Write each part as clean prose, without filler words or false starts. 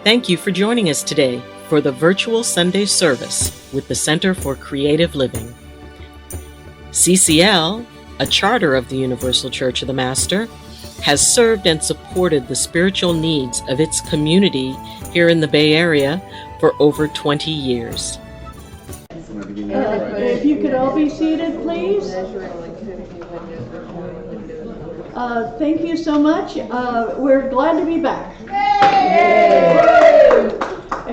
Thank you for joining us today for the virtual Sunday service with the Center for Creative Living. CCL, a charter of the Universal Church of the Master, has served and supported the spiritual needs of its community here in the Bay Area for over 20 years. If you could all be seated, please. Thank you so much. We're glad to be back.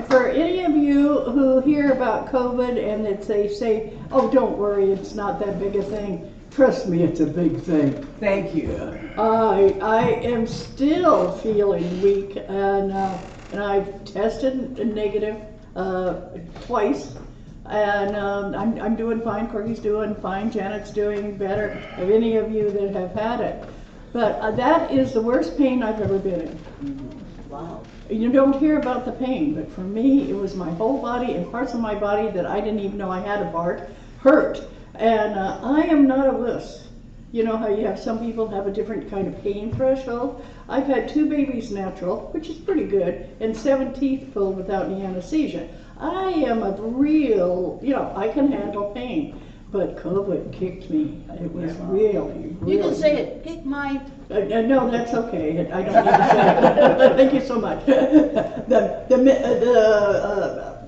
For any of you who hear about COVID and that they say, oh, don't worry, it's not that big a thing. Trust me, it's a big thing. Thank you. I am still feeling weak, and I've tested negative twice. And I'm doing fine, Corky's doing fine, Janet's doing better, of any of you that have had it. But that is the worst pain I've ever been in. Wow. You don't hear about the pain, but for me, it was my whole body and parts of my body that I didn't even know I had a part hurt. And I am not a wuss. You know how you have some people have a different kind of pain threshold? I've had 2 babies natural, which is pretty good, and 7 teeth pulled without any anesthesia. I am a real, I can handle pain, but COVID kicked me. It was really. You can say it, kick my. No, that's okay. I don't need to say it. Thank you so much. The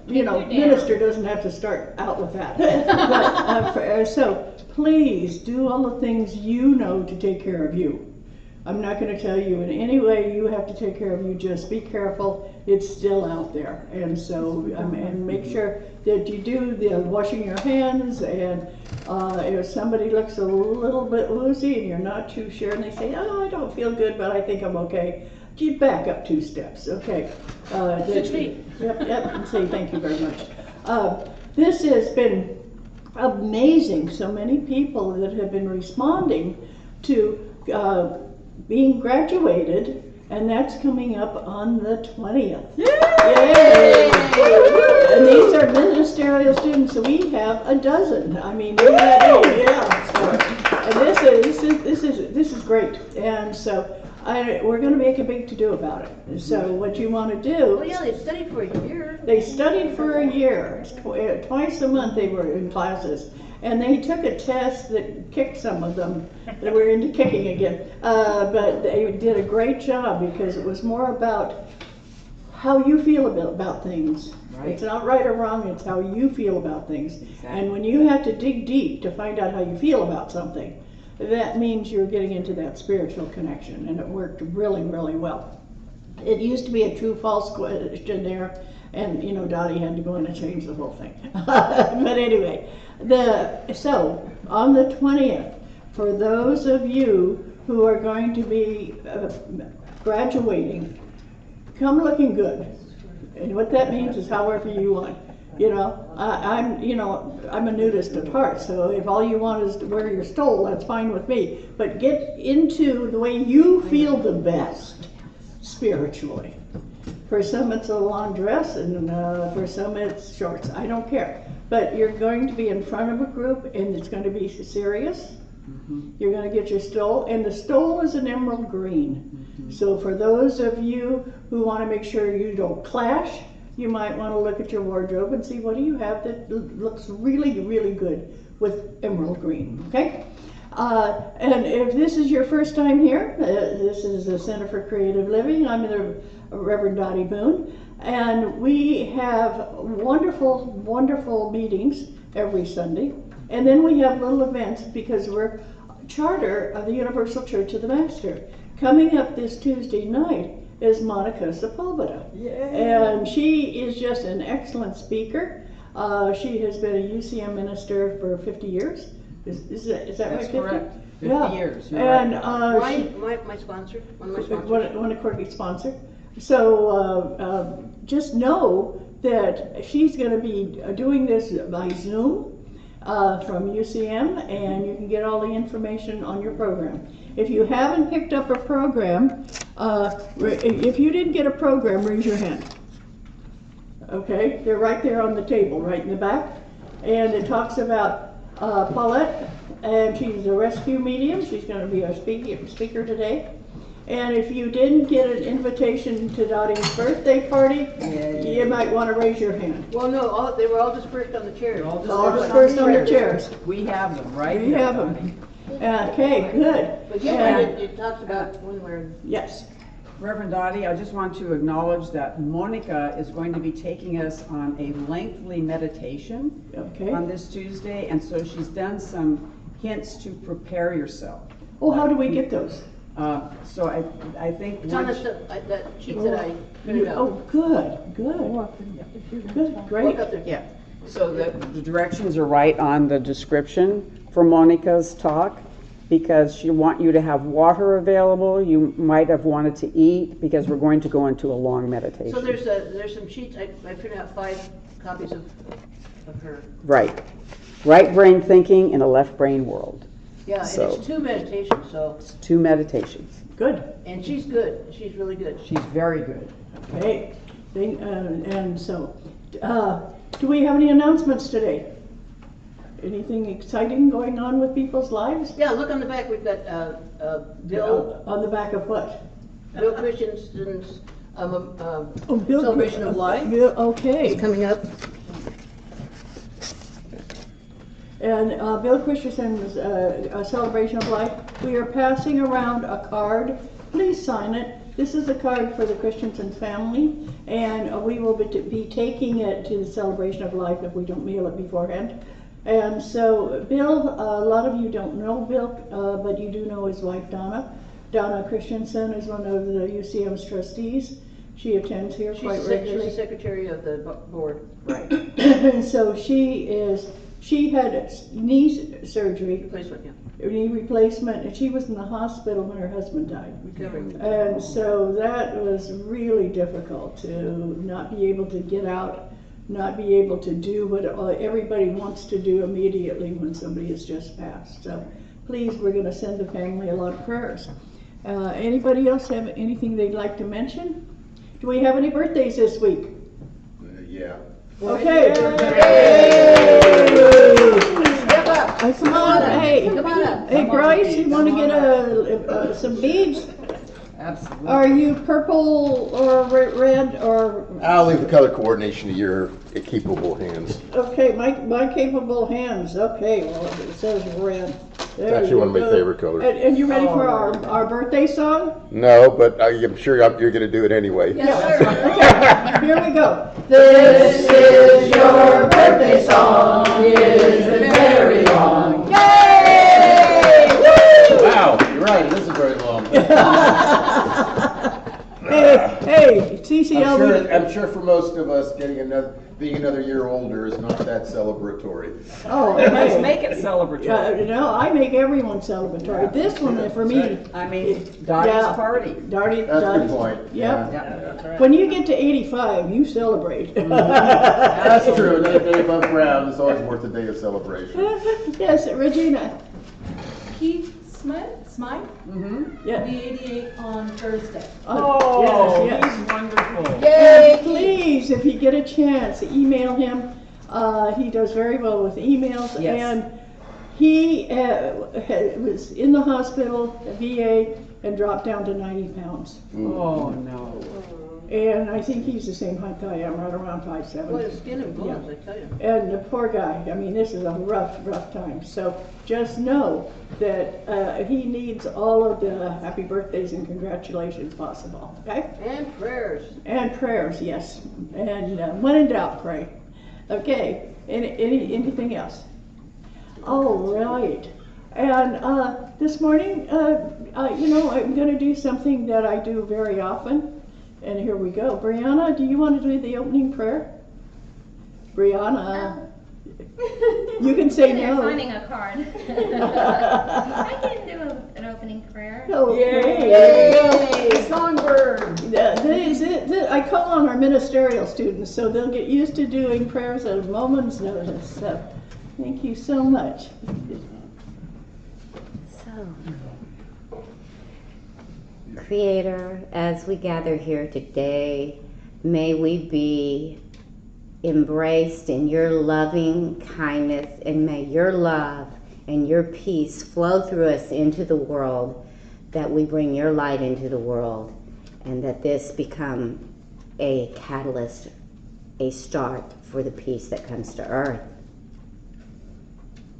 minister doesn't have to start out with that. But, so please do all the things you know to take care of you. I'm not going to tell you in any way you have to take care of you. Just be careful. It's still out there. And so, and make sure that you do the washing your hands. And if somebody looks a little bit woozy and you're not too sure, and they say, oh, I don't feel good, but I think I'm okay, you back up 2 steps. Okay. 6 feet. Yep, and say thank you very much. This has been amazing. So many people that have been responding to being graduated, and that's coming up on the 20th. Yay! And these are ministerial students, so we have a dozen. I mean, and this is great. And so we're going to make a big to-do about it. So what you want to do? Well, yeah, they studied for a year. They studied for a year. Twice a month they were in classes. And they took a test that kicked some of them. They were into kicking again. But they did a great job because it was more about how you feel about things. Right. It's not right or wrong, it's how you feel about things. Exactly. And when you have to dig deep to find out how you feel about something, that means you're getting into that spiritual connection. And it worked really, really well. It used to be a true-false question there. And, Dottie had to go in and change the whole thing. But anyway, so on the 20th, for those of you who are going to be graduating, come looking good. And what that means is however you want. I'm a nudist at heart, so if all you want is to wear your stole, that's fine with me. But get into the way you feel the best spiritually. For some it's a long dress, and for some it's shorts. I don't care. But you're going to be in front of a group, and it's going to be serious. Mm-hmm. You're going to get your stole, and the stole is an emerald green. Mm-hmm. So for those of you who want to make sure you don't clash, you might want to look at your wardrobe and see what do you have that looks really, really good with emerald green, okay? And if this is your first time here, this is the Center for Creative Living. I'm the Reverend Doti Boon, and we have wonderful, wonderful meetings every Sunday. And then we have little events because we're charter of the Universal Church of the Master. Coming up this Tuesday night is Monica Sepulveda. And she is just an excellent speaker. She has been a UCM minister for 50 years. Is that right, 50? Correct. 50 years. And my sponsor, one of my sponsors. One of Corky's sponsor. So just know that she's going to be doing this by Zoom from UCM, and you can get all the information on your program. If you haven't picked up a program, if you didn't get a program, raise your hand. Okay, they're right there on the table, right in the back. And it talks about Paulette, and she's a rescue medium. She's going to be our speaker today. And if you didn't get an invitation to Dottie's birthday party, you might want to raise your hand. Well, no, they were all dispersed on the chairs. All dispersed on the chairs. We have them right We here, have Dottie. them. Okay, good. But yeah, And- it talks about when we're, Yes. Reverend Dottie, I just want to acknowledge that Monica is going to be taking us on a lengthy meditation Okay. on this Tuesday, and so she's done some hints to prepare yourself. Oh, how do we get those? So I think it's on once- that sheet that I printed out. Oh, good, good. Good, great. Look up there. Yeah, so the directions are right on the description for Monica's talk, because she want you to have water available. You might have wanted to eat, because we're going to go into a long meditation. So there's some sheets, I printed out 5 copies of her. Right. Right brain thinking in a left brain world. Yeah, and So- it's 2 meditations, so, 2 meditations. Good. and she's good, she's really good. She's very good. Okay. And so, do we have any announcements today? Anything exciting going on with people's lives? Yeah, look on the back, we've got, Bill On the back of what? Christensen's, Bill Celebration of Life. Bill, okay. It's coming up. And Bill Christensen's a Celebration of Life. We are passing around a card. Please sign it. This is a card for the Christensen family, and we will be taking it to the Celebration of Life if we don't mail it beforehand. And so Bill, a lot of you don't know Bill, but you do know his wife Donna. Donna Christensen is one of the UCM's trustees. She attends here quite She's regularly. the secretary of the board. Right. And so she had knee surgery, Replacement, yeah, knee replacement, and she was in the hospital when her husband died. recovering. And so that was really difficult to not be able to get out, not be able to do what everybody wants to do immediately when somebody has just passed. So please, we're going to send the family a lot of prayers. Anybody else have anything they'd like to mention? Do we have any birthdays this week? Yeah. Okay. Step up. Come on, hey. Come on up. Hey, Bryce, you want to get some beads? Absolutely. Are you purple or red or? I'll leave the color coordination to your capable hands. Okay, my capable hands. Okay, well, it says red. There It's actually you one of my go. favorite colors. And you ready for our birthday song? No, but I'm sure you're going to do it anyway. Okay, here we go. This is your birthday song. Is it very long? Yay! Woo! Wow, you're right, it is a very long. Hey, CCL. I'm sure for most of us, being another year older is not that celebratory. Oh, Let's okay. make it celebratory. No, I make everyone celebratory. This one, for me. I mean, Dottie's party. Darty, That's a good point. Yep. Yeah. When you get to 85, you celebrate. That's true. Another day above ground is always worth a day of celebration. Yes, Regina. Keith Smythe, Yeah. the 88 on Thursday. Oh, yes, yes. he's wonderful. And please, if you get a chance, email him. He does very well with emails. Yes. And he was in the hospital at VA and dropped down to 90 pounds. Oh, no. And I think he's the same height I am, right around 5'7". Boy, the skin and bones, I tell you. And the poor guy, I mean, this is a rough time. So just know that he needs all of the happy birthdays and congratulations possible, okay? And prayers. And prayers, yes. And when in doubt, pray. Okay, anything else? All right. And this morning, I'm going to do something that I do very often. And here we go. Brianna, do you want to do the opening prayer? Brianna. You can say They're no. finding a card. I can do an opening prayer. Okay. Yay! Songbird! I call on our ministerial students, so they'll get used to doing prayers at a moment's notice. So, thank you so much. So, Creator, as we gather here today, may we be embraced in your loving kindness, and may your love and your peace flow through us into the world that we bring your light into the world, and that this become a catalyst, a start for the peace that comes to earth.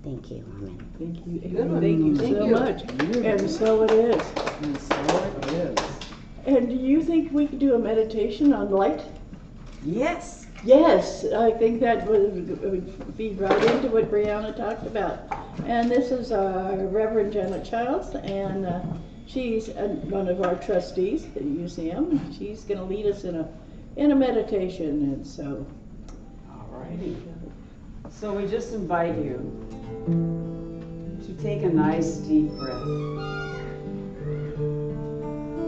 Thank you. Amen. Thank you. Good one. Thank you Thank so you. much. And so it is. And so it is. And do you think we could do a meditation on light? Yes. Yes, I think that would be right into what Brianna talked about. And this is Reverend Janet Childs, and she's one of our trustees at the museum. She's going to lead us in a meditation, and so. Alrighty. So we just invite you to take a nice deep breath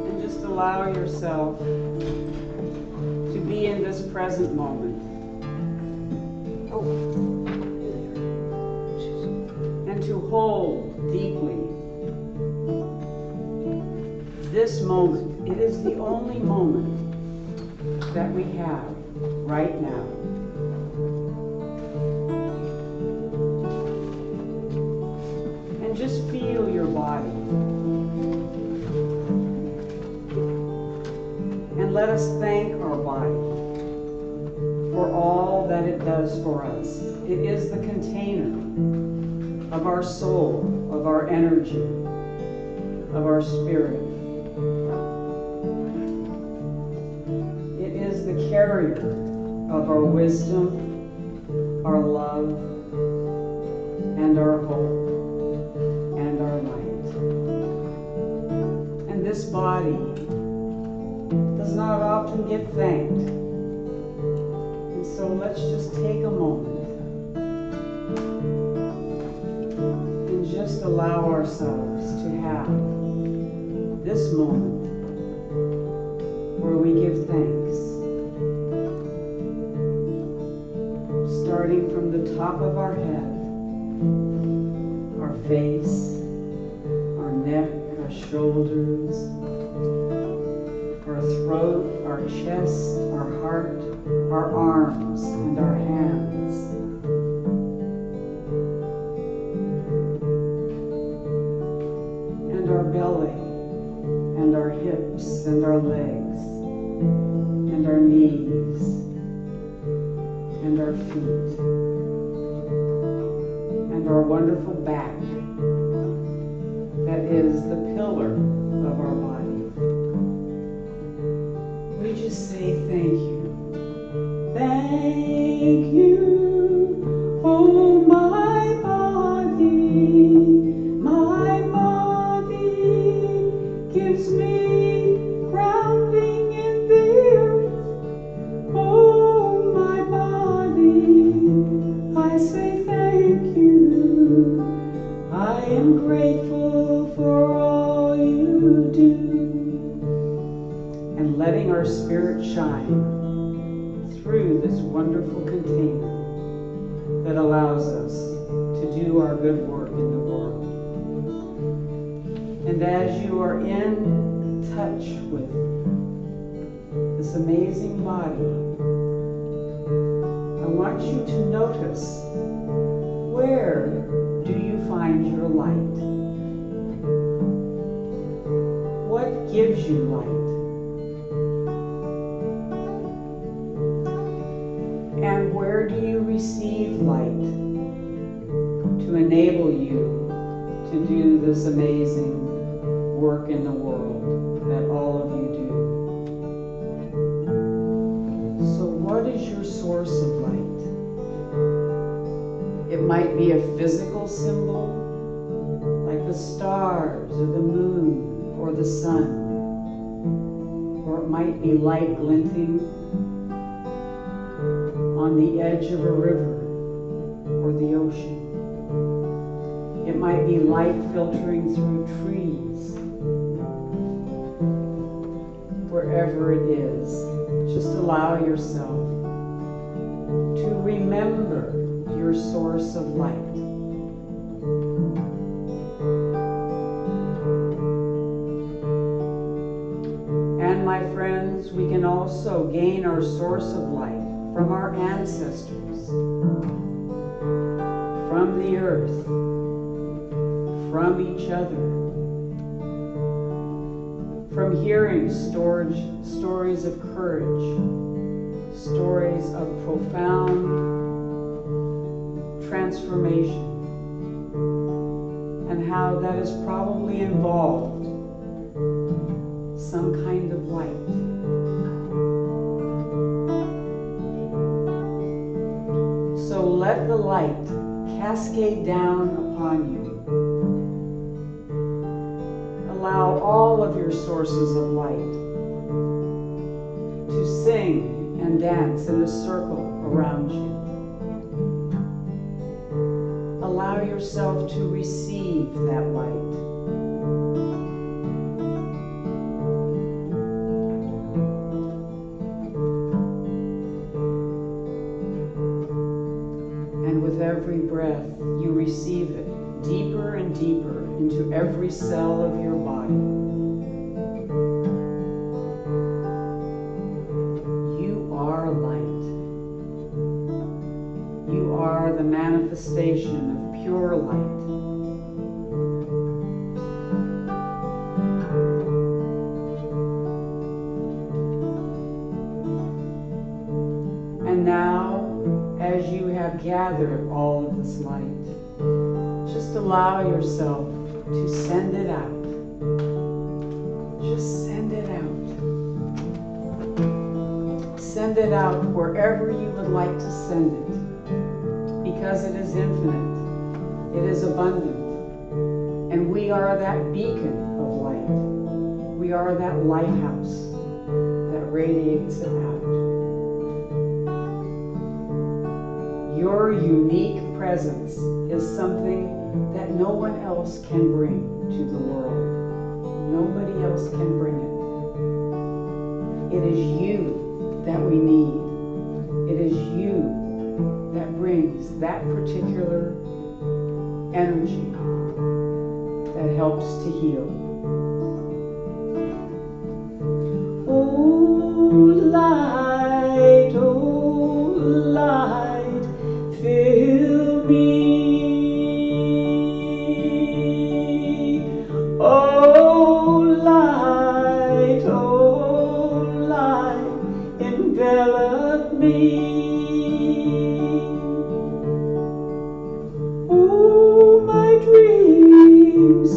and just allow yourself to be in this present moment. And to hold deeply this moment. It is the only moment that we have right now. And just feel your body. And let us thank our body for all that it does for us. It is the container of our soul, of our energy, of our spirit. It is the carrier of our wisdom, our love, and our hope, and our light. And this body does not often get thanked. And so let's just take a moment and just allow ourselves to have this moment where we give thanks. Starting from the top of our head, our face, our neck, our shoulders, our throat, our chest, our heart, our arms, and our hands. And our belly, and our hips, and our legs, and our knees, and our feet, and our wonderful back that is the pillar of our body. We just say thank you. Thank you, oh my body. My body gives me grounding in the earth. Oh my body, I say thank you. I am grateful for all you do. And letting our spirit shine through this wonderful container that allows us to do our good work in the world. And as you are in touch with this amazing body, I want you to notice, where do you find your light? What gives you light? And where do you receive light to enable you to do this amazing work in the world that all of you do? So what is your source of light? It might be a physical symbol, like the stars or the moon or the sun. Or it might be light glinting on the edge of a river or the ocean. It might be light filtering through trees. Wherever it is, just allow yourself to remember your source of light. And my friends, we can also gain our source of light from our ancestors, from the earth, from each other, from hearing stories of courage, stories of profound transformation, and how that has probably involved some kind of light. So let the light cascade down upon you. Allow all of your sources of light to sing and dance in a circle around you. Allow yourself to receive that light. And with every breath, you receive it deeper and deeper into every cell of your body. You are light. You are the manifestation of pure light. And now, as you have gathered all of this light, just allow yourself to send it out. Just send it out. Send it out wherever you would like to send it, because it is infinite, it is abundant, and we are that beacon of light. We are that lighthouse that radiates it out. Your unique presence is something that no one else can bring to the world. Nobody else can bring it. It is you that we need. It is you that brings that particular energy that helps to heal. Oh, light, fill me. Oh, light, envelop me. Oh, my dreams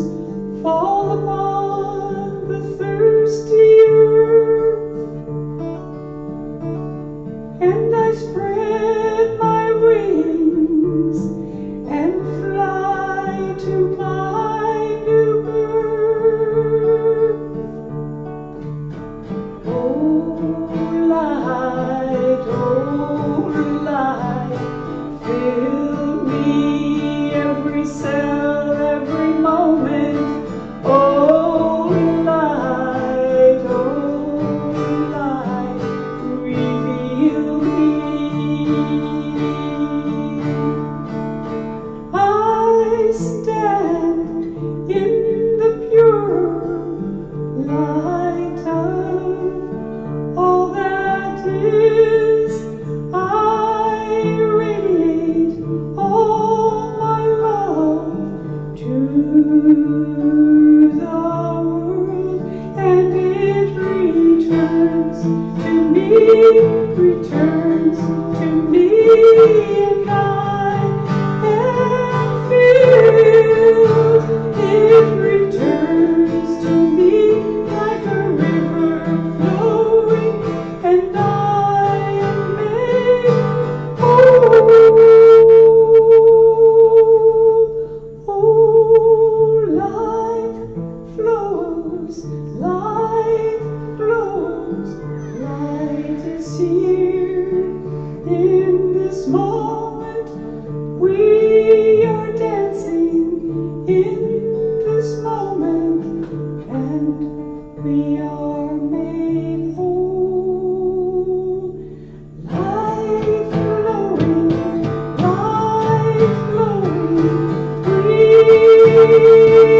fall upon the thirsty earth, and I spread my wings and fly to my new birth. Oh, light, fill me, every cell, every moment. Oh, light, reveal me. I stand in the pure light of all that is. I radiate all my love to the world, and it returns to me, and I am filled. It returns to me like a river flowing, and I am made whole. Oh, life flows, light is here in this moment. We are dancing in this moment, and we are made whole. Light flowing, we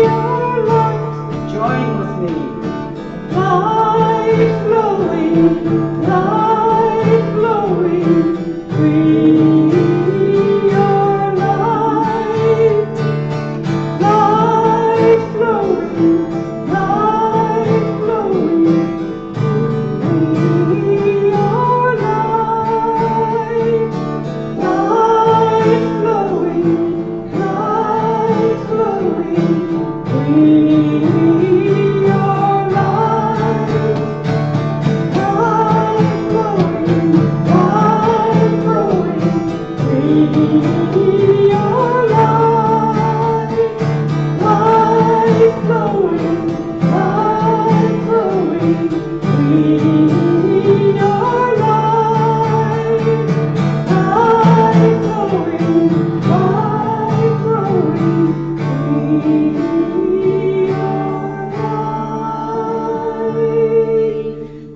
are light. Join with me. Light flowing, we are light. life growing, we are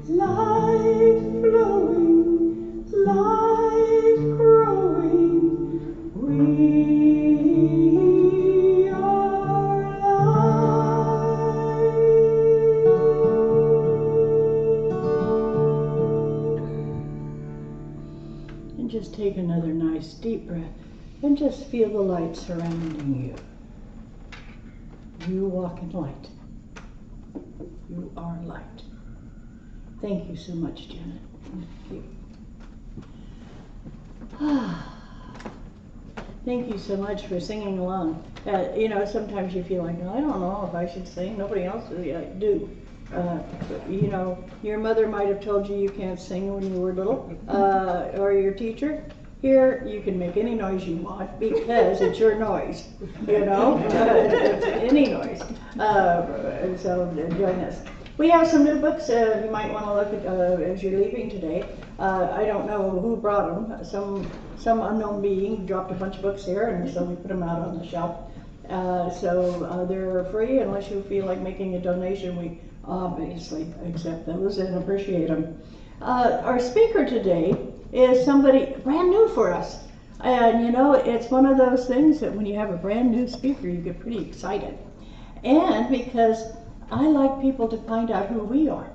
life flowing, life growing, we are life. And just take another nice deep breath and just feel the light surrounding you. You walk in light. You are light. Thank you so much, Janet. Thank you. Thank you so much for singing along. Sometimes you feel like, I don't know if I should sing. Nobody else do. Your mother might have told you can't sing when you were little, or your teacher. Here, you can make any noise you want because it's your noise, it's any noise. So join us. We have some new books you might want to look at as you're leaving today. I don't know who brought them. Some unknown being dropped a bunch of books here, and so we put them out on the shelf. So they're free unless you feel like making a donation. We obviously accept those and appreciate them. Our speaker today is somebody brand new for us. And it's one of those things that when you have a brand new speaker, you get pretty excited. And because I like people to find out who we are.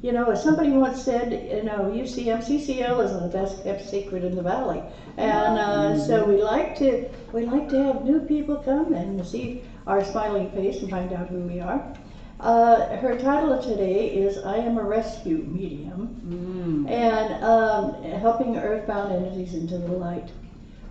As somebody once said, CCL is the best kept secret in the valley. And so we like to have new people come and see our smiling face and find out who we are. Her title today is I Am a Rescue Medium, and helping earthbound entities into the light.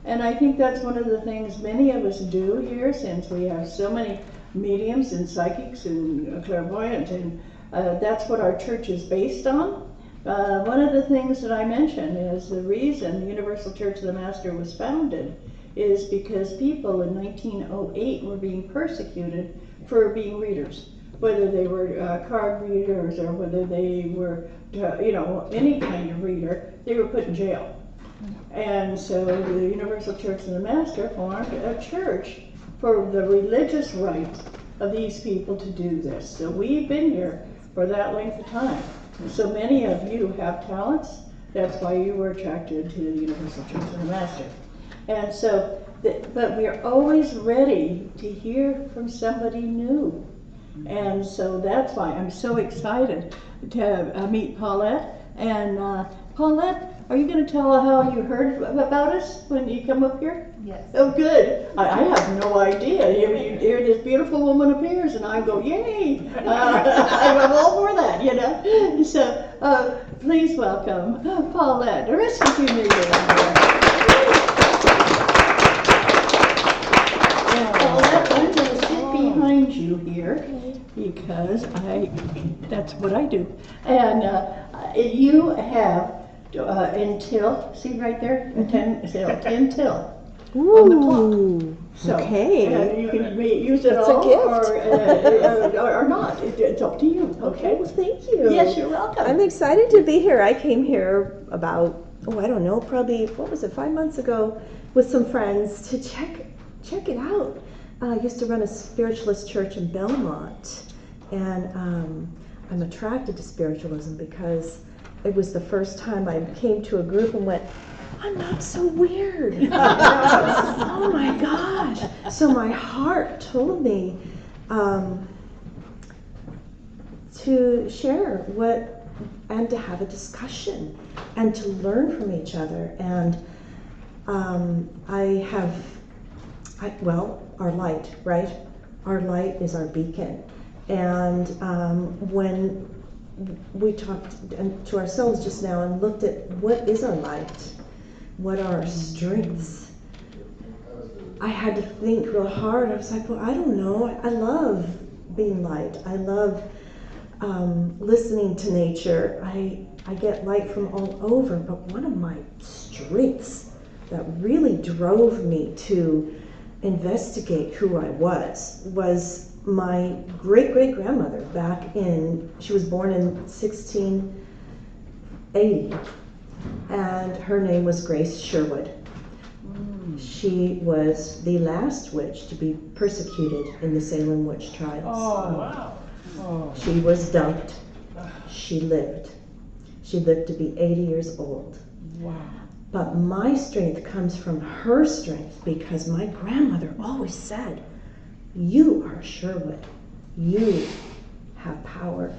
And I think that's one of the things many of us do here, since we have so many mediums and psychics and clairvoyant, and that's what our church is based on. One of the things that I mentioned is the reason the Universal Church of the Master was founded is because people in 1908 were being persecuted for being readers. Whether they were card readers or whether they were, any kind of reader, they were put in jail. And so the Universal Church of the Master formed a church for the religious rights of these people to do this. So we've been here for that length of time. So many of you have talents. That's why you were attracted to the Universal Church of the Master. And so, but we're always ready to hear from somebody new. And so that's why I'm so excited to meet Paulette. And Paulette, are you going to tell how you heard about us when you come up here? Yes. Oh, good. I have no idea. You hear this beautiful woman appears, and I go, yay! I'm all for that, So please welcome Paulette, the rescue medium. Paulette, I'm going to sit behind you here because that's what I do. And you have until, see right there, 10 till. Ooh, on the clock. So, okay. You can use it That's all a gift. or not. It's up to you. Okay, well, thank you. Yes, you're welcome. I'm excited to be here. I came here about, I don't know, probably, 5 months ago with some friends to check it out. I used to run a spiritualist church in Belmont, and I'm attracted to spiritualism because it was the first time I came to a group and went, I'm not so weird. Oh my gosh. So my heart told me to share and to have a discussion and to learn from each other. And our light, right? Our light is our beacon. And when we talked to ourselves just now and looked at what is our light, what are our strengths, I had to think real hard. I was like, I don't know. I love being light. I love listening to nature. I get light from all over, but one of my strengths that really drove me to investigate who I was my great-great-grandmother she was born in 1680, and her name was Grace Sherwood. She was the last witch to be persecuted in the Salem witch trials. Oh, wow. Oh. She was dumped. She lived. She lived to be 80 years old. Wow. But my strength comes from her strength, because my grandmother always said, you are Sherwood. You have power.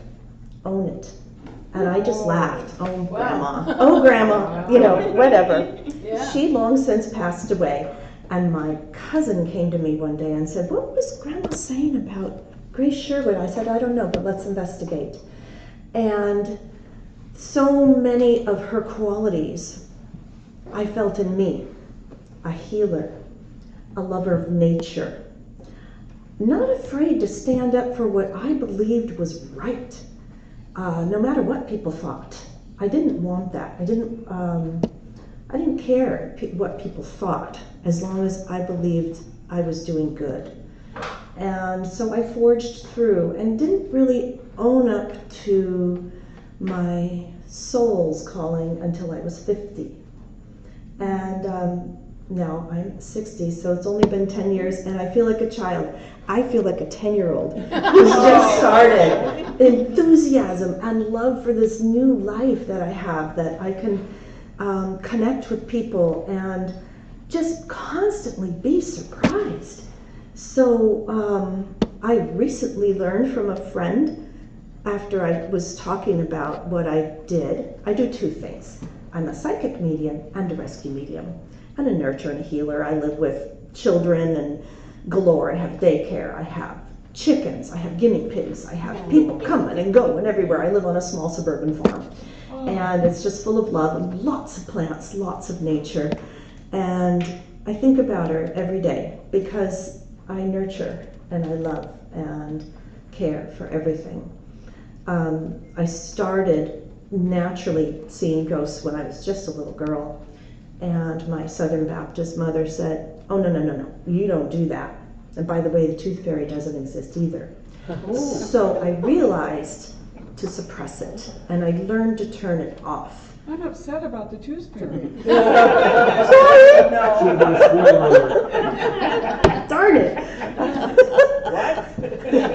Own it. And I just laughed. Oh, Grandma. Oh, Grandma. You know, whatever. Yeah. She long since passed away. And my cousin came to me one day and said, what was Grandma saying about Grace Sherwood? I said, I don't know, but let's investigate. And so many of her qualities I felt in me. A healer, a lover of nature, not afraid to stand up for what I believed was right, no matter what people thought. I didn't want that. I didn't care what people thought, as long as I believed I was doing good. And so I forged through and didn't really own up to my soul's calling until I was 50. And now I'm 60, so it's only been 10 years, and I feel like a child. I feel like a 10-year-old who's just started. Enthusiasm and love for this new life that I have, that I can connect with people and just constantly be surprised. So I recently learned from a friend, after I was talking about what I did. I do two things. I'm a psychic medium and a rescue medium, and a nurturer and a healer. I live with children and galore. I have daycare, I have chickens, I have guinea pigs, I have people coming and going everywhere. I live on a small suburban farm, and it's just full of love and lots of plants, lots of nature. And I think about her every day, because I nurture and I love and care for everything. I started naturally seeing ghosts when I was just a little girl, and my Southern Baptist mother said, oh, no, you don't do that. And by the way, the tooth fairy doesn't exist either. So I realized to suppress it, and I learned to turn it off. I'm upset about the tooth fairy. Sorry! Darn it.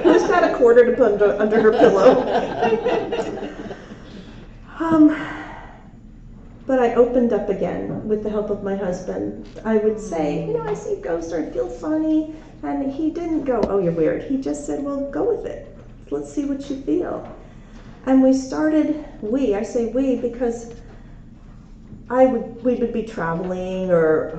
Who's got a quarter to put under her pillow? But I opened up again with the help of my husband. I would say, I see ghosts, or I feel funny. And he didn't go, oh, you're weird. He just said, well, go with it. Let's see what you feel. And we started, I say we because we would be traveling or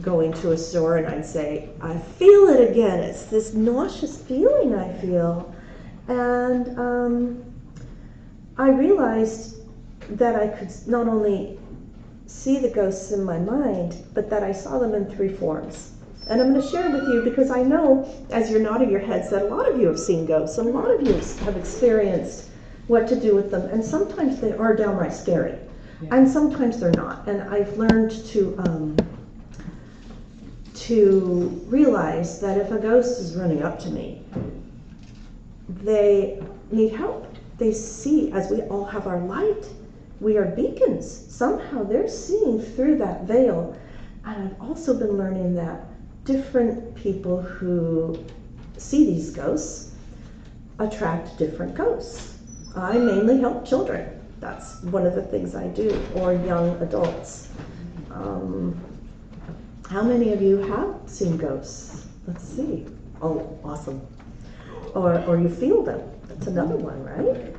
going to a store, and I'd say, I feel it again. It's this nauseous feeling I feel. And I realized that I could not only see the ghosts in my mind, but that I saw them in 3 forms. And I'm going to share with you, because I know, as you're nodding your heads, that a lot of you have seen ghosts, and a lot of you have experienced what to do with them. And sometimes they are downright scary, and sometimes they're not. And I've learned to realize that if a ghost is running up to me, they need help. They see, as we all have our light, we are beacons. Somehow they're seeing through that veil. And I've also been learning that different people who see these ghosts attract different ghosts. I mainly help children. That's one of the things I do, or young adults. How many of you have seen ghosts? Let's see. Oh, awesome. Or you feel them. That's another one, right?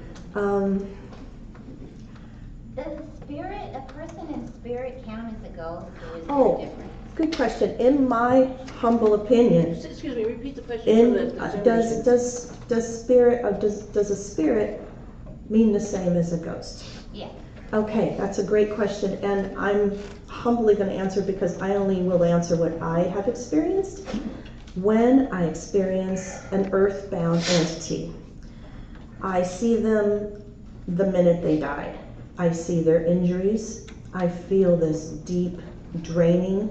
Does a person in spirit count as a ghost, or is Oh, there difference? good question. In my humble opinion, Excuse me, repeat the question. does a spirit mean the same as a ghost? Yeah. Okay, that's a great question, and I'm humbly going to answer, because I only will answer what I have experienced. When I experience an earthbound entity, I see them the minute they die. I see their injuries. I feel this deep, draining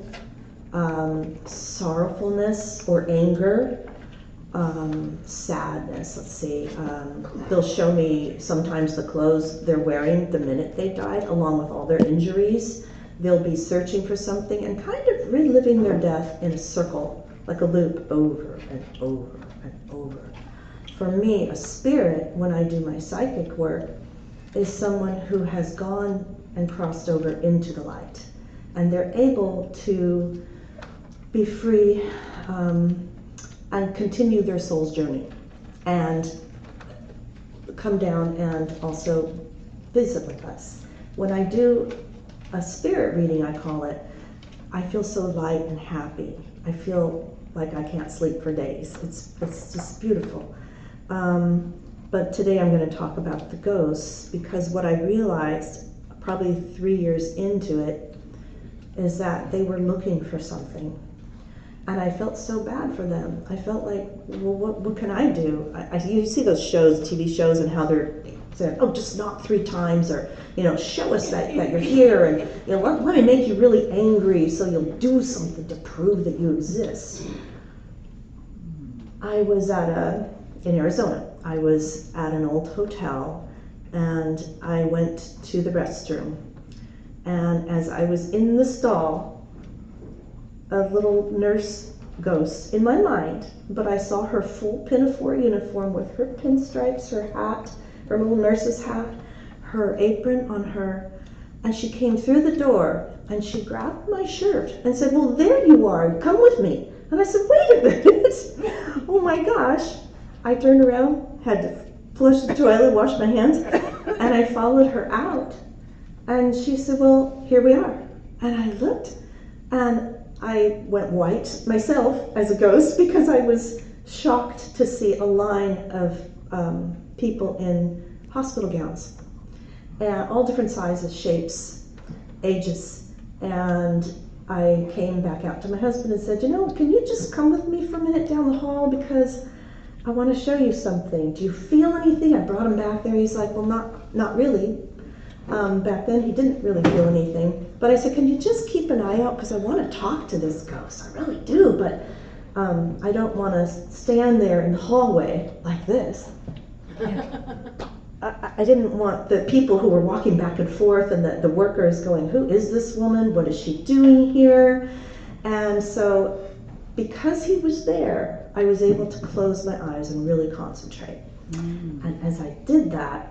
sorrowfulness or anger, sadness. Let's see. They'll show me sometimes the clothes they're wearing the minute they died, along with all their injuries. they'll be searching for something and kind of reliving their death in a circle, like a loop, over and over and over. For me, a spirit, when I do my psychic work, is someone who has gone and crossed over into the light. And they're able to be free and continue their soul's journey and come down and also visit with us. When I do a spirit reading, I call it, I feel so light and happy. I feel like I can't sleep for days. It's just beautiful. But today I'm going to talk about the ghosts, because what I realized probably 3 years into it is that they were looking for something. And I felt so bad for them. I felt like, well, what can I do? You see those shows, TV shows, and how they're saying, oh, just knock 3 times, or, show us that you're here, and, let me make you really angry so you'll do something to prove that you exist. I was in Arizona. I was at an old hotel, and I went to the restroom. And as I was in the stall, a little nurse ghost in my mind, but I saw her full pinafore uniform with her pinstripes, her hat, her little nurse's hat, her apron on her, and she came through the door and she grabbed my shirt and said, well, there you are, come with me. And I said, wait a minute, oh my gosh. I turned around, had to flush the toilet, wash my hands, and I followed her out. And she said, well, here we are. And I looked, and I went white myself as a ghost, because I was shocked to see a line of people in hospital gowns, and all different sizes, shapes, ages. And I came back out to my husband and said, can you just come with me for a minute down the hall, because I want to show you something. Do you feel anything? I brought him back there. He's like, well, not really. Back then he didn't really feel anything. But I said, can you just keep an eye out, because I want to talk to this ghost. I really do, but I don't want to stand there in the hallway like this. I didn't want the people who were walking back and forth, and the workers going, who is this woman? What is she doing here? And so, because he was there, I was able to close my eyes and really concentrate. And as I did that,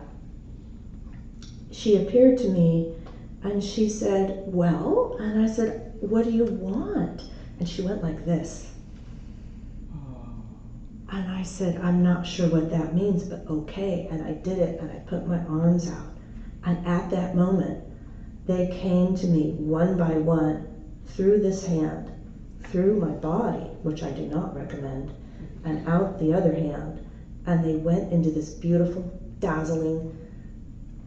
she appeared to me and she said, well, and I said, what do you want? And she went like this. And I said, I'm not sure what that means, but okay. And I did it, and I put my arms out. And at that moment, they came to me one by one, through this hand, through my body, which I do not recommend, and out the other hand. And they went into this beautiful, dazzling,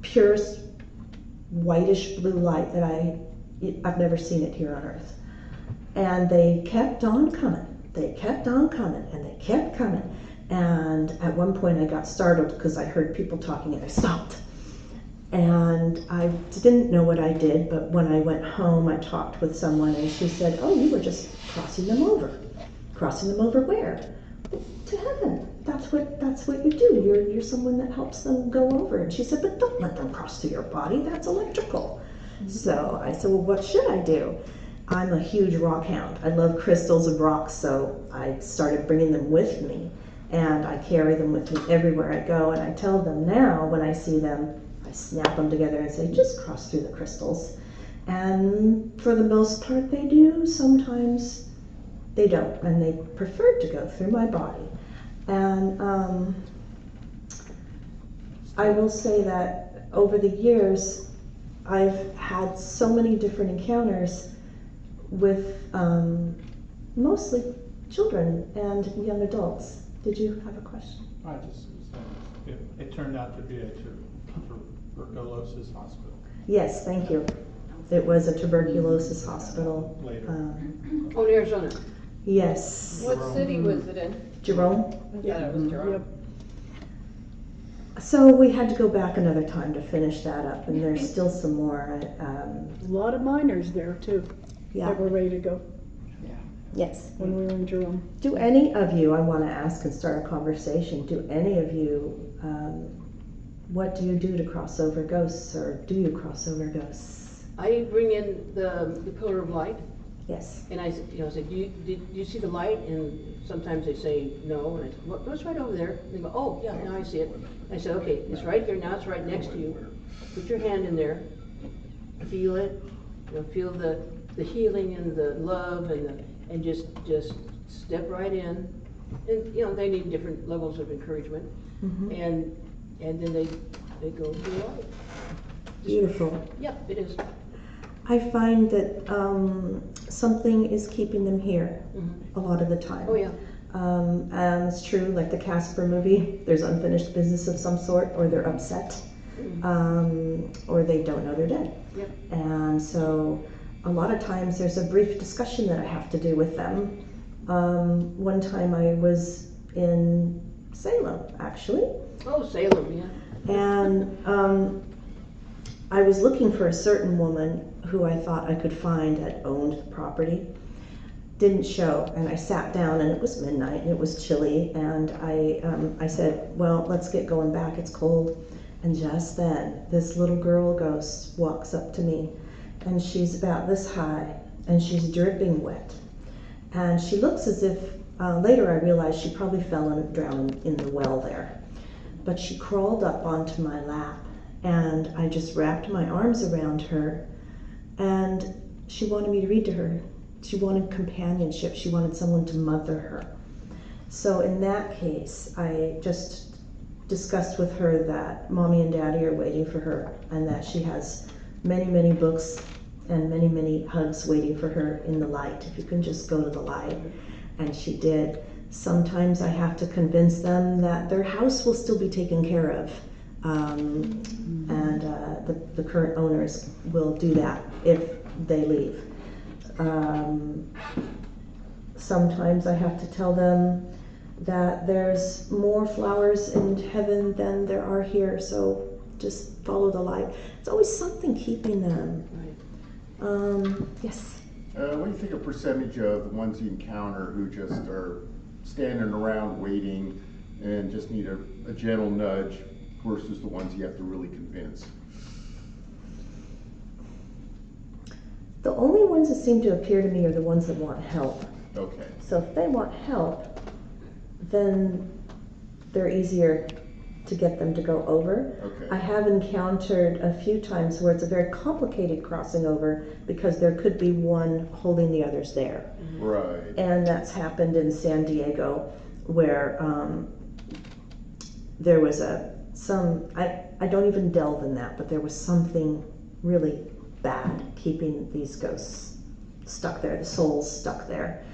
purest, whitish blue light that I've never seen it here on earth. And they kept on coming. They kept on coming, and they kept coming. And at one point I got startled because I heard people talking, and I stopped. And I didn't know what I did, but when I went home, I talked with someone, and she said, oh, you were just crossing them over. Crossing them over where? To heaven. That's what you do. You're someone that helps them go over. And she said, but don't let them cross through your body. That's electrical. So I said, well, what should I do? I'm a huge rock hound. I love crystals and rocks, so I started bringing them with me. And I carry them with me everywhere I go. And I tell them now, when I see them, I snap them together and say, just cross through the crystals. And for the most part, they do. Sometimes they don't, and they prefer to go through my body. And I will say that over the years, I've had so many different encounters with mostly children and young adults. Did you have a question? I just it turned out to be a tuberculosis hospital. Yes, thank you. It was a tuberculosis hospital. Later. In Arizona. Yes. What city was it in? Jerome. I thought it was Jerome. Yep. So we had to go back another time to finish that up, and there's still some more. A lot of miners there too, Yeah. that were ready to go Yes. when we were in Jerome. Do any of you, I want to ask and start a conversation, do any of you, what do you do to cross over ghosts, or do you cross over ghosts? I bring in the pillar of light, Yes. and I said, did you see the light? And sometimes they say no, and I said, well, it's right over there. And they go, oh, yeah, now I see it. I said, okay, it's right here, now it's right next to you. Put your hand in there, feel it, feel the healing and the love and just step right in. And, they need different levels of encouragement. Mm-hmm. And then they go to the light. Beautiful. Yep, it is. I find that something is keeping them here a lot of the time. Oh, yeah. And it's true, like the Casper movie, there's unfinished business of some sort, or they're upset, or they don't know they're dead. Yep. And so a lot of times there's a brief discussion that I have to do with them. One time I was in Salem, actually. Oh, Salem, yeah. And I was looking for a certain woman who I thought I could find had owned the property. Didn't show, and I sat down, and it was midnight, and it was chilly, and I said, well, let's get going back, it's cold. And just then, this little girl ghost walks up to me, and she's about this high, and she's dripping wet. And she looks as if, later I realized she probably fell and drowned in the well there. But she crawled up onto my lap, and I just wrapped my arms around her, and she wanted me to read to her. She wanted companionship. She wanted someone to mother her. So in that case, I just discussed with her that Mommy and Daddy are waiting for her, and that she has many, many books and many, many hugs waiting for her in the light. If you can just go to the light. And she did. Sometimes I have to convince them that their house will still be taken care of. And the current owners will do that if they leave. Sometimes I have to tell them that there's more flowers in heaven than there are here, so just follow the light. It's always something keeping them. Yes? What do you think a percentage of the ones you encounter who just are standing around waiting and just need a gentle nudge versus the ones you have to really convince? The only ones that seem to appear to me are the ones that want help. Okay. So if they want help, then they're easier to get them to go over. Okay. I have encountered a few times where it's a very complicated crossing over because there could be one holding the others there. Right. And that's happened in San Diego where there was I don't even delve in that, but there was something really bad keeping these ghosts stuck there, the souls stuck there.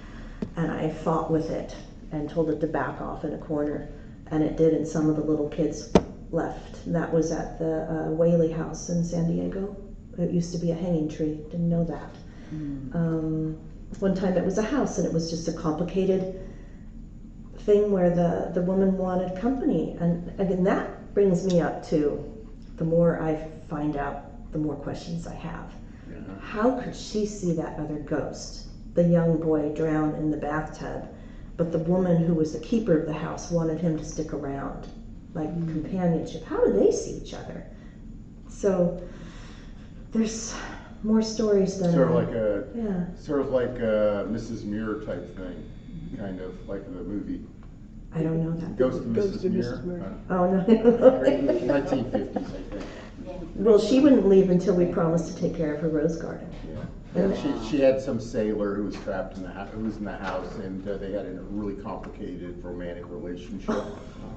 And I fought with it and told it to back off in a corner. And it did, and some of the little kids left. And that was at the Whaley House in San Diego. It used to be a hanging tree, didn't know that. One time it was a house, and it was just a complicated thing where the woman wanted company. And again, that brings me up to, the more I find out, the more questions I have. Yeah. How could she see that other ghost? The young boy drowned in the bathtub, but the woman who was the keeper of the house wanted him to stick around, like companionship. How do they see each other? So there's more stories than Sort of like a Mrs. Muir type thing, kind of like the movie. I don't know that. Ghost of Mrs. Muir. Oh no. 1950s, I think. Well, she wouldn't leave until we promised to take care of her rose garden. Yeah. She had some sailor who was trapped in the house, and they had a really complicated romantic relationship.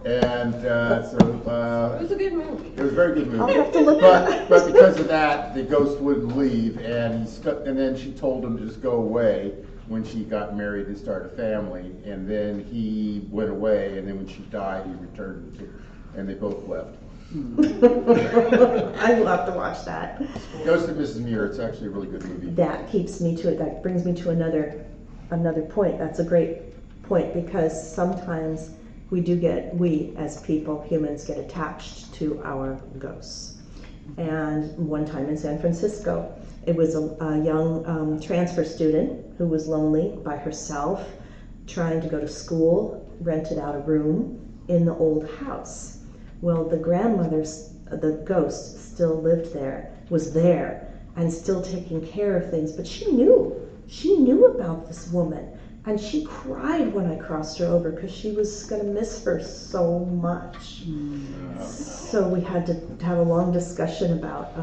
And it was a good movie. It was a very good movie. I'll have to look but because of that, the ghost wouldn't leave, and he stuck. And then she told him to just go away when she got married and started a family. And then he went away, and then when she died, he returned, and they both left. I will have to watch that. Ghost of Mrs. Muir. It's actually a really good movie. That keeps me to it. That brings me to another point. That's a great point, because sometimes we as people, humans, get attached to our ghosts. And one time in San Francisco, it was a young transfer student who was lonely by herself, trying to go to school, rented out a room in the old house. Well, the grandmother, the ghost, still lived there, was there, and still taking care of things. But she knew about this woman. And she cried when I crossed her over because she was going to miss her so much. So we had to have a long discussion about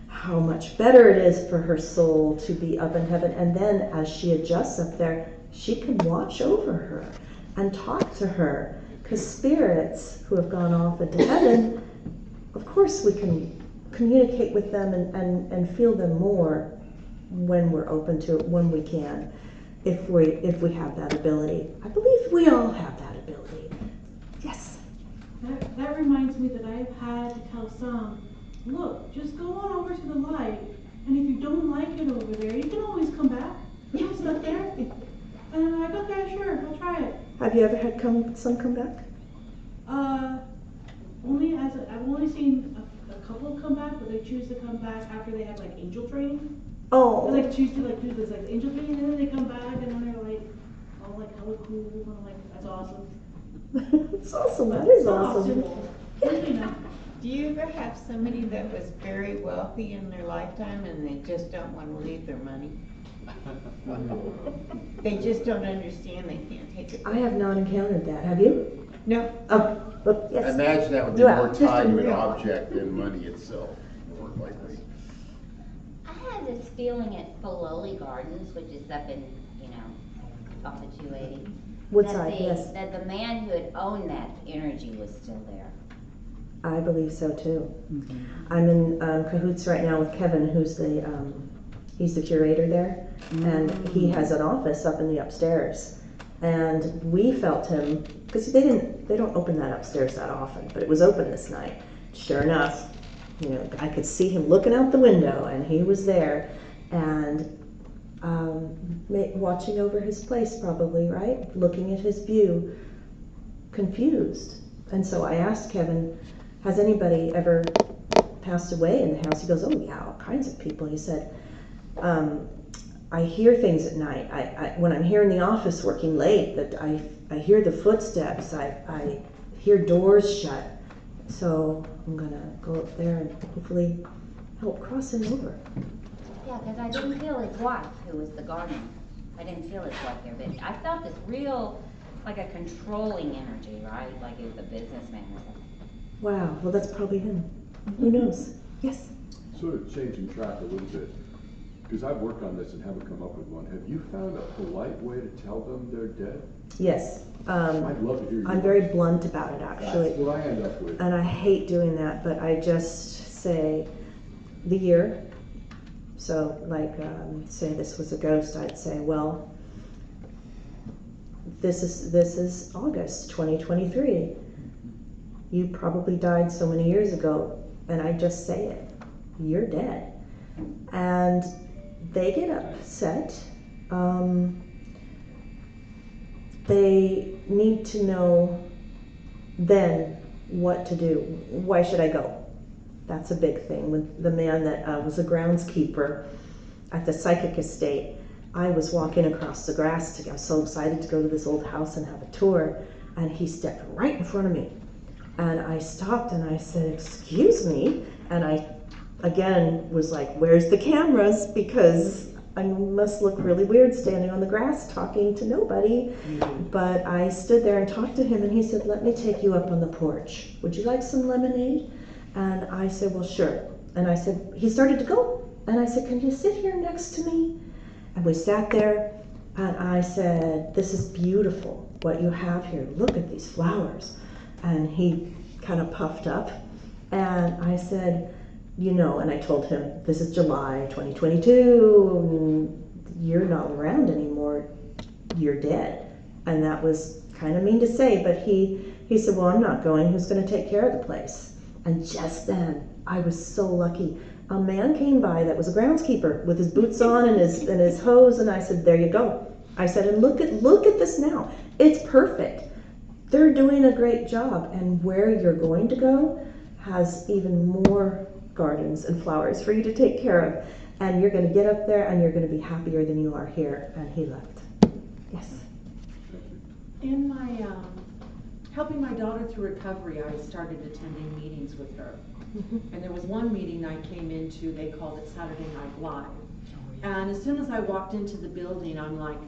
how much better it is for her soul to be up in heaven. And then as she adjusts up there, she can watch over her and talk to her. Because spirits who have gone off into heaven, of course we can communicate with them and feel them more when we're open to it, when we can. If we have that ability. I believe we all have that ability. Yes. That reminds me that I've had to tell some, look, just go on over to the light, and if you don't like it over there, you can always come back. You can sit there. And I'm like, okay, sure, I'll try it. Have you ever had some come back? I've only seen a couple come back, but they choose to come back after they have like angel training. Oh. They like choose to like do this like angel training, and then they come back, and then they're like, oh, like hella cool. And I'm like, that's awesome. It's awesome. That is awesome. You know. Do you ever have somebody that was very wealthy in their lifetime and they just don't want to leave their money? They just don't understand, they can't take it. I have not encountered that. Have you? No. Oh, yes. I imagine that would be Yeah, more just tied in to an real. object than money itself, more likely. I had this feeling at Filoli Gardens, which is up in, off of 280. Woodside, yes. That the man who had owned that energy was still there. I believe so too. I'm in cahoots right now with Kevin, who's he's the curator there, and he has an office up in the upstairs. And we felt him, because they don't open that upstairs that often, but it was open this night. Sure enough, I could see him looking out the window, and he was there, and watching over his place probably, right? Looking at his view, confused. And so I asked Kevin, has anybody ever passed away in the house? He goes, oh yeah, all kinds of people. He said, I hear things at night. When I'm here in the office working late, that I hear the footsteps. I hear doors shut. So I'm gonna go up there and hopefully help cross him over. Yeah, because I didn't feel his wife, who was the gardener. I didn't feel his wife there, but I felt this real, like a controlling energy, right? Like he was a businessman or something. Wow, well that's probably him. Who knows? Yes? Sort of changing track a little bit, because I've worked on this and haven't come up with one. Have you found a polite way to tell them they're dead? Yes. I'd love to hear you. I'm very blunt about it, actually. That's what I end up with. And I hate doing that, but I just say the year. So, like, say this was a ghost, I'd say, well, this is August 2023. You probably died so many years ago, and I just say it. You're dead. And they get upset. They need to know then what to do. Why should I go? That's a big thing. With the man that was a groundskeeper at the psychic estate, I was walking across the grass. I was so excited to go to this old house and have a tour, and he stepped right in front of me. And I stopped and I said, excuse me. And I, again, was like, where's the cameras? Because I must look really weird standing on the grass talking to nobody. But I stood there and talked to him, and he said, let me take you up on the porch. Would you like some lemonade? And I said, well, sure. And I said, he started to go. And I said, can you sit here next to me? And we sat there, and I said, this is beautiful, what you have here. Look at these flowers. And he kind of puffed up. And I said, and I told him, this is July 2022. You're not around anymore. You're dead. And that was kind of mean to say, but he said, well, I'm not going. Who's going to take care of the place? And just then, I was so lucky. A man came by that was a groundskeeper with his boots on and his hose, and I said, there you go. I said, and look at this now. It's perfect. They're doing a great job, and where you're going to go has even more gardens and flowers for you to take care of. And you're going to get up there, and you're going to be happier than you are here. And he left. Yes. In my helping my daughter through recovery, I started attending meetings with her. And there was one meeting I came into, they called it Saturday Night Live. And as soon as I walked into the building, I'm like,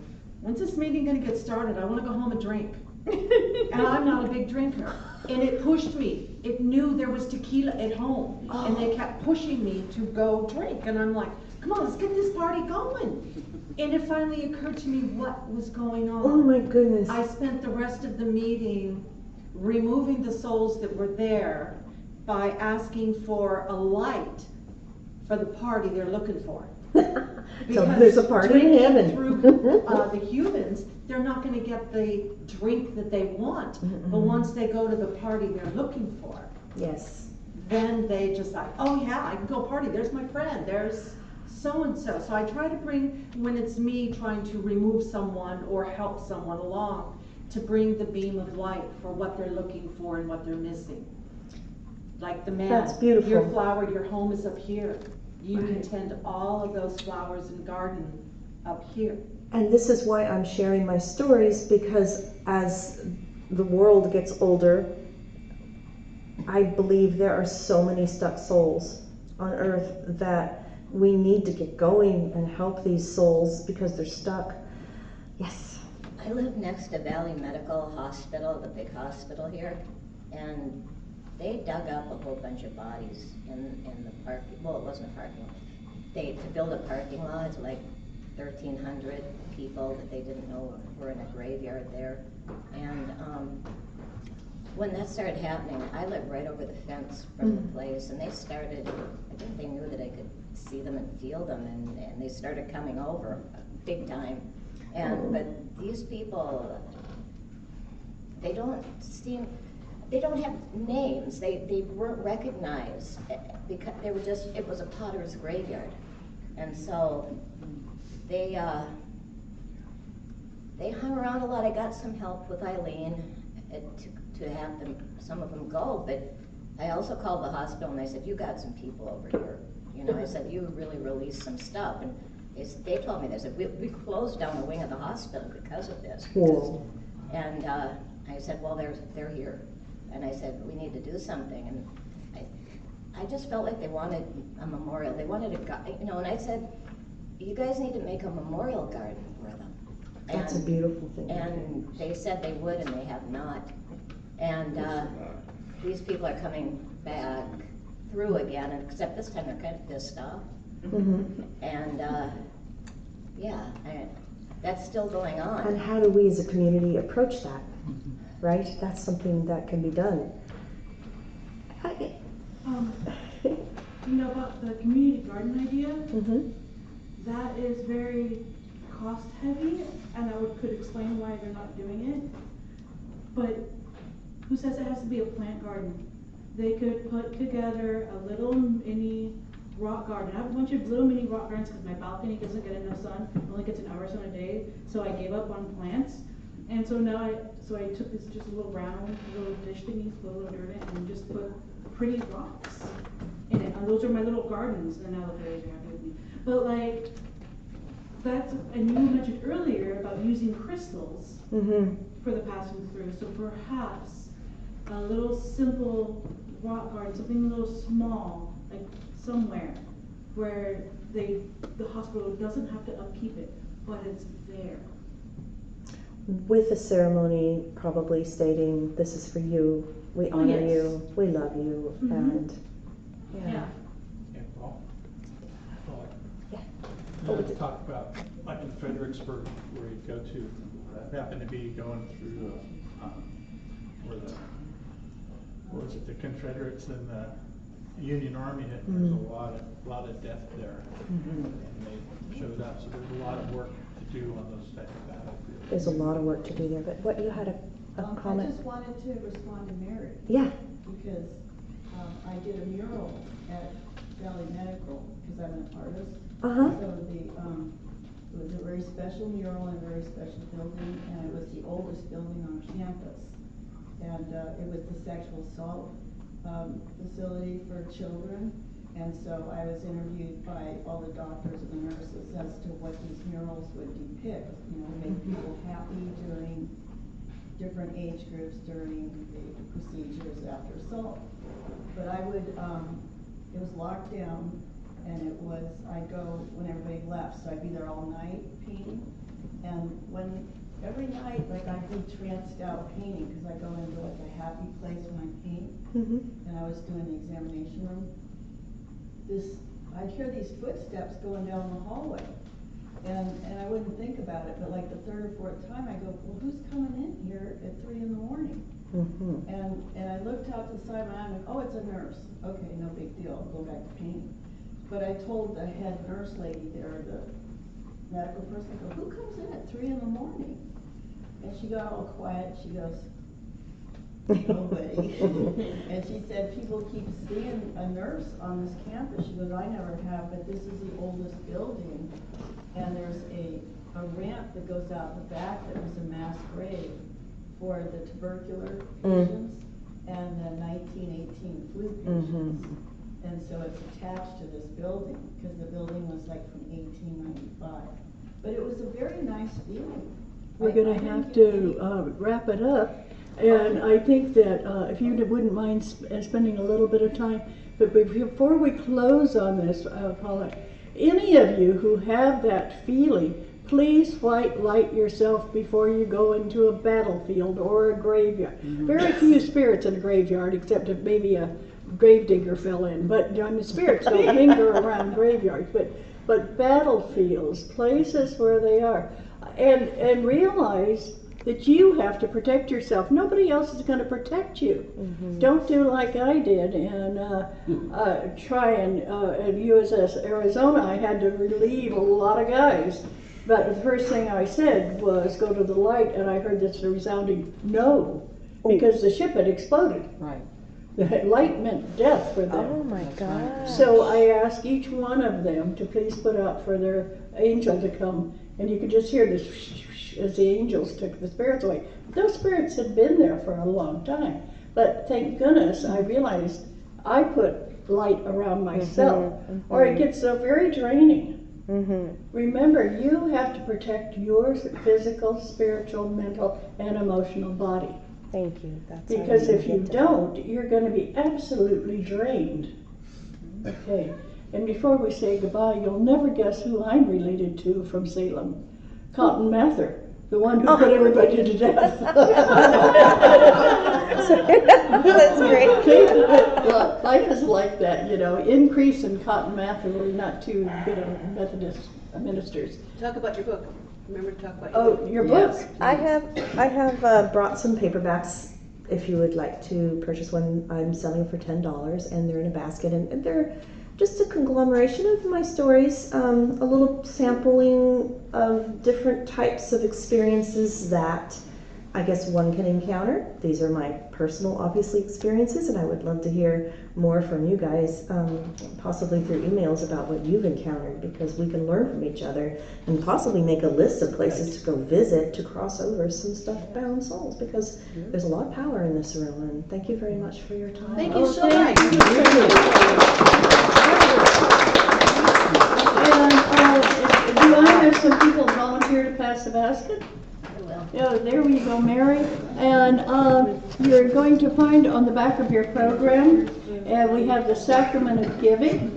when's this meeting gonna get started? I wanna go home and drink. And I'm not a big drinker. And it pushed me. It knew there was tequila at home. And they kept pushing me to go drink. And I'm like, come on, let's get this party going. And it finally occurred to me what was going on. Oh my goodness. I spent the rest of the meeting removing the souls that were there by asking for a light for the party they're looking for. So there's a party in heaven. Through the humans, they're not going to get the drink that they want. But once they go to the party they're looking for, Yes. then they just like, oh yeah, I can go party. There's my friend. There's so-and-so. So I try to bring, when it's me trying to remove someone or help someone along, to bring the beam of light for what they're looking for and what they're missing. Like the man, That's beautiful. Your flower, your home is up here. You can tend all of those flowers and garden up here. And this is why I'm sharing my stories, because as the world gets older, I believe there are so many stuck souls on earth that we need to get going and help these souls because they're stuck. Yes. I live next to Valley Medical Hospital, the big hospital here, and they dug up a whole bunch of bodies in the park. Well, it wasn't a parking lot. To build a parking lot, it's like 1,300 people that they didn't know were in a graveyard there. And when that started happening, I lived right over the fence from the place, and they started, I think they knew that I could see them and feel them, and they started coming over big time. And but these people, they don't have names. They weren't recognized because they were just, it was a potter's graveyard. And so they hung around a lot. I got some help with Eileen to have them, some of them go, but I also called the hospital and I said, you got some people over here. You know, I said, you really released some stuff. And they told me, they said, we closed down a wing of the hospital because of this. And I said, well, they're here. And I said, we need to do something. And I just felt like they wanted a memorial. They wanted a, you know, and I said, you guys need to make a memorial garden for them. That's a beautiful thing. And they said they would, and they have not. And these people are coming back through again, except this time they're kind of pissed off. And yeah, that's still going on. And how do we as a community approach that? Right? That's something that can be done. You know about the community garden idea? That is very cost heavy, and I could explain why they're not doing it. But who says it has to be a plant garden? They could put together a little mini rock garden. I have a bunch of little mini rock gardens because my balcony doesn't get enough sun. It only gets an hour sun a day, so I gave up on plants. And so now I took this just a little round little dish thingy, put a little dirt in it, and just put pretty rocks in it. And those are my little gardens, and now the fairies are happy with me. But like, that's, and you mentioned earlier about using crystals for the passing through. So perhaps a little simple rock garden, something a little small, like somewhere where the hospital doesn't have to upkeep it, but it's there. With a ceremony probably stating, this is for you, we honor you, we love you, and Yeah, Paul. You talk about, like in Fredericksburg, where you go to, I happened to be going through where what was it, the Confederates and the Union Army hit, and there's a lot of death there. And they showed up, so there's a lot of work to do on those type of battlefields. there's a lot of work to do there. But what, you had a comment? I just wanted to respond to Mary. Yeah. Because I did a mural at Valley Medical because I'm an artist. So it was a very special mural in a very special building, and it was the oldest building on campus. And it was the sexual assault facility for children. And so I was interviewed by all the doctors and the nurses as to what these murals would depict, you know, make people happy during different age groups during the procedures after assault. But I would, it was locked down, and it was, I'd go when everybody left, so I'd be there all night painting. And every night, like, I'd be tranced out painting, because I go into like a happy place when I paint. And I was doing the examination room. I'd hear these footsteps going down the hallway. And I wouldn't think about it, but like the third or fourth time, I go, well, who's coming in here at 3 in the morning? And I looked out the side of my eye and oh, it's a nurse. Okay, no big deal, I'll go back to painting. But I told the head nurse lady there, the medical person, I go, who comes in at 3 in the morning? And she got all quiet, she goes, nobody. And she said, people keep seeing a nurse on this campus. She goes, I never have, but this is the oldest building. And there's a ramp that goes out the back that was a mass grave for the tubercular patients and the 1918 flu patients. And so it's attached to this building, because the building was like from 1895. But it was a very nice feeling. We're going to have to wrap it up. And I think that if you wouldn't mind spending a little bit of time, but before we close on this, Paulette, any of you who have that feeling, please light yourself before you go into a battlefield or a graveyard. Very few spirits in a graveyard, except if maybe a gravedigger fell in. But the spirits don't linger around graveyards. But battlefields, places where they are, and realize that you have to protect yourself. Nobody else is going to protect you. Don't do like I did and try and at USS Arizona, I had to relieve a lot of guys. But the first thing I said was go to the light, and I heard this resounding no, because the ship had exploded. Right. The light meant death for them. Oh my God. So I asked each one of them to please put out for their angel to come, and you could just hear this as the angels took the spirits away. Those spirits had been there for a long time, but thank goodness I realized I put light around myself, or it gets so very draining. Remember, you have to protect your physical, spiritual, mental, and emotional body. Thank you. That's because if you don't, you're going to be absolutely drained. Okay, and before we say goodbye, you'll never guess who I'm related to from Salem. Cotton Mather, the one who put everybody to death. That's great. Well, life is like that, you know. Increase and Cotton Mather were not too good of Methodist ministers. Talk about your book. Remember to talk about your book. Your book. I have brought some paperbacks. If you would like to purchase one, I'm selling for $10, and they're in a basket, and they're just a conglomeration of my stories, a little sampling of different types of experiences that I guess one can encounter. These are my personal, obviously, experiences, and I would love to hear more from you guys, possibly through emails about what you've encountered, because we can learn from each other and possibly make a list of places to go visit to cross over some stuff-bound souls, because there's a lot of power in this room, and thank you very much for your time. Thank you so much. And do I have some people volunteer to pass the basket? Oh, there we go, Mary. And you're going to find on the back of your program, and we have the sacrament of giving.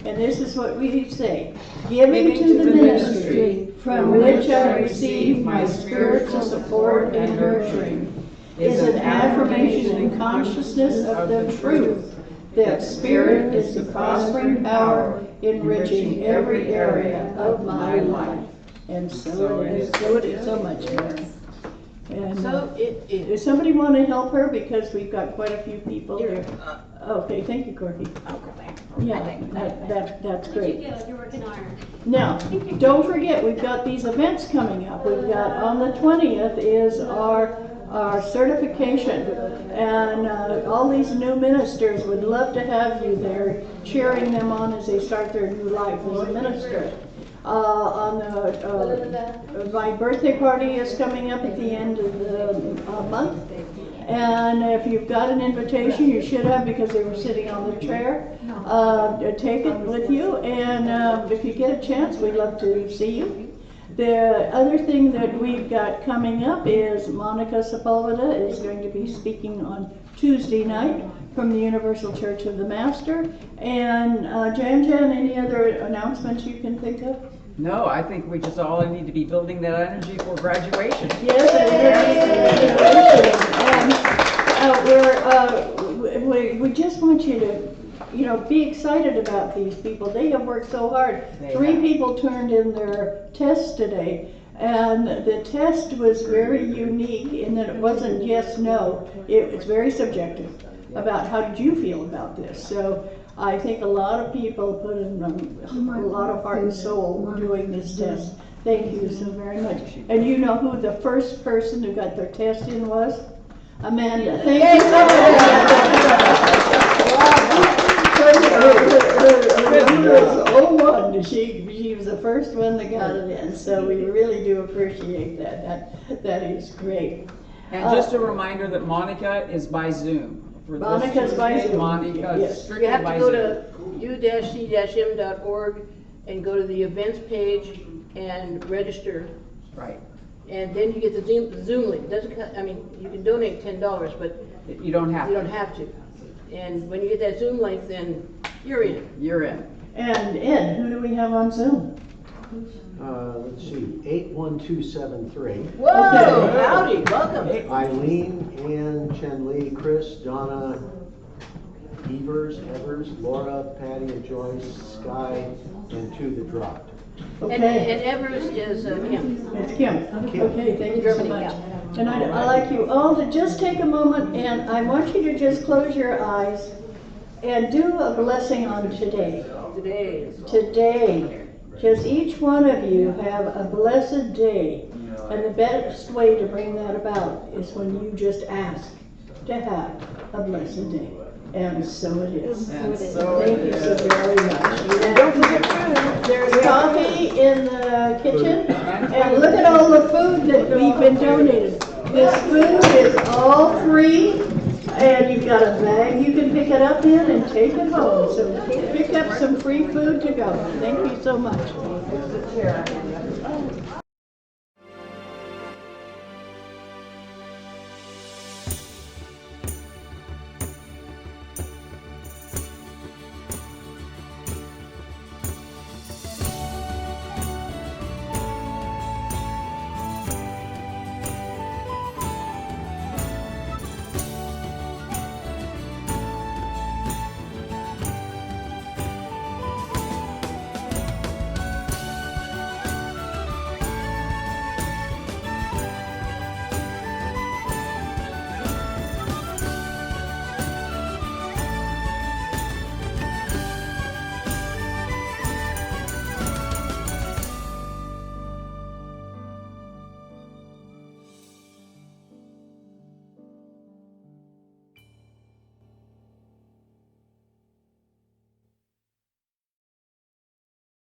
And this is what we say: giving to the ministry from which I receive my spiritual support and nurturing is an affirmation and consciousness of the truth that spirit is the prospering power enriching every area of my life. And so it is. So it is. So much more. And does somebody want to help her, because we've got quite a few people here? Okay, thank you, Corky. I'll go back. Yeah, that's great. You're working hard. Now, don't forget, we've got these events coming up. We've got on the 20th is our certification, and all these new ministers would love to have you there, cheering them on as they start their new life as a minister. My birthday party is coming up at the end of the month, and if you've got an invitation, you should have, because they were sitting on the chair. Take it with you, and if you get a chance, we'd love to see you. The other thing that we've got coming up is Monica Sepulveda is going to be speaking on Tuesday night from the Universal Church of the Master. And Jan, any other announcements you can think of? No, I think we just all need to be building that energy for graduation. Yes, and we just want you to, be excited about these people. They have worked so hard. 3 people turned in their tests today, and the test was very unique in that it wasn't yes, no. It was very subjective about how did you feel about this. So I think a lot of people put in a lot of heart and soul doing this test. Thank you so very much. And you know who the first person who got their test in was? Amanda. Thank you so much. She was the first one that got it in, so we really do appreciate that. That is great. And just a reminder that Monica is by Zoom. Monica's by Zoom. Yes. You have to go to u-c-m.org and go to the events page and register. Right. And then you get the Zoom link. You can donate $10, but you don't have to. And when you get that Zoom link, then you're in. You're in. And Ed, who do we have on Zoom? Let's see, 81273. Whoa, okay. Howdy, welcome. Eileen, Ann, Chen Lee, Chris, Donna, Evers, Laura, Patty, and Joyce, Sky, and 2 that dropped. Okay. And Evers is Kim. It's Kim. Okay, thank you so much. And I'd like you all to just take a moment, and I want you to just close your eyes and do a blessing on today. Today. Just each one of you have a blessed day. And the best way to bring that about is when you just ask to have a blessed day. And so it is. Thank you so very much. And don't forget food. There's coffee in the kitchen. And look at all the food that we've been donated. This food is all free. And you've got a bag you can pick it up in and take it home. So pick up some free food to go. Thank you so much.